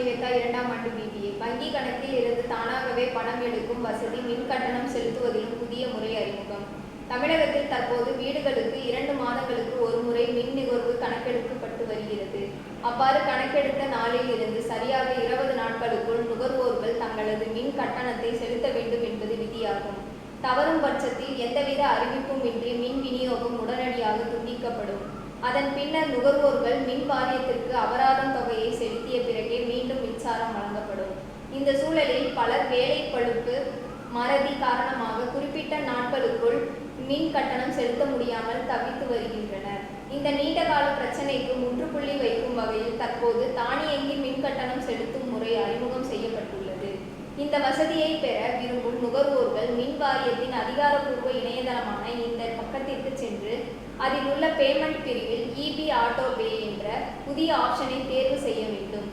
சுமைவேத்தா 2ஆம் ஆண்டு BBA. வங்கி கணக்கில் இருந்து தானாகவே பணம் எடுக்கும் வசதி மின் கட்டணம் செலுத்துவதிலும் புதிய முறை அறிமுகம். தமிழகத்தில் தற்போது வீடுகளுக்கு 2 மாதங்களுக்கு ஒரு முறை மின் நுகர்வு கணக்கெடுக்கப்பட்டு வருகிறது. அவ்வாறு கணக்கெடுத்த நாளில் இருந்து சரியாக 20 நாட்களுக்குள் நுகர்வோர்கள் தங்களது மின் கட்டணத்தை செலுத்த வேண்டும் என்பது விதியாகும். தவறும் பட்சத்தில் எந்தவித அறிவிப்பும் இன்றி மின் விநியோகம் உடனடியாக துண்டிக்கப்படும். அதன் பின்னர் நுகர்வோர்கள் மின் வாரியத்திற்கு அபராதம் தொகையை செலுத்திய பிறகே மீண்டும் மின்சாரம் வழங்கப்படும். இந்த சூழலில் பலர் வேலைப்பளுப்பு, மறதி காரணமாக குறிப்பிட்ட நாட்களுக்குள் மின் கட்டணம் செலுத்த முடியாமல் தவித்து வருகின்றனர். இந்த நீண்டகால பிரச்சினைக்கு முற்றுப்புள்ளி வைக்கும் வகையில் தற்போது தானியங்கி மின் கட்டணம் செலுத்தும் முறை அறிமுகம் செய்யப்பட்டுள்ளது. இந்த வசதியை பெற விரும்பும் நுகர்வோர்கள் மின் வாரியத்தின் அதிகாரப்பூர்வ இணையதளமான இந்த பக்கத்திற்கு சென்று அதில் உள்ள பேமெண்ட் பிரிவில் EB ஆட்டோ பே என்ற புதிய ஆப்ஷனை தேர்வு செய்ய வேண்டும்.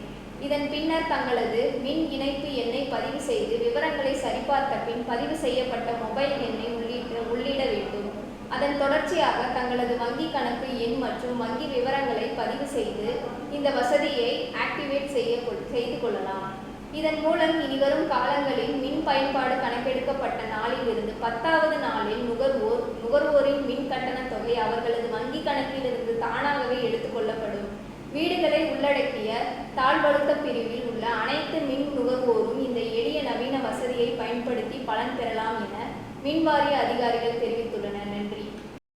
இதன் பின்னர் தங்களது மின் இணைப்பு எண்ணை பதிவு செய்து விவரங்களை சரிபார்த்த பின் பதிவு செய்யப்பட்ட மொபைல் எண்ணை உள்ளிட வேண்டும். அதன் தொடர்ச்சியாக தங்களது வங்கி கணக்கு எண் மற்றும் வங்கி விவரங்களை பதிவு செய்து இந்த வசதியை ஆக்டிவேட் செய்து கொள்ளலாம். இதன் மூலம் இனிவரும் காலங்களில் மின் பயன்பாடு கணக்கெடுக்கப்பட்ட நாளில் இருந்து 10வது நாளில் நுகர்வோரின் மின் கட்டண தொகை அவர்களது வங்கி கணக்கிலிருந்து தானாகவே எடுத்துக்கொள்ளப்படும். வீடுகளை உள்ளடக்கிய தாழ்வழுத்த பிரிவில் உள்ள அனைத்து மின் நுகர்வோரும் இந்த எளிய நவீன வசதியை பயன்படுத்தி பலன் பெறலாம் என மின்வாரிய அதிகாரிகள் தெரிவித்துள்ளனர்.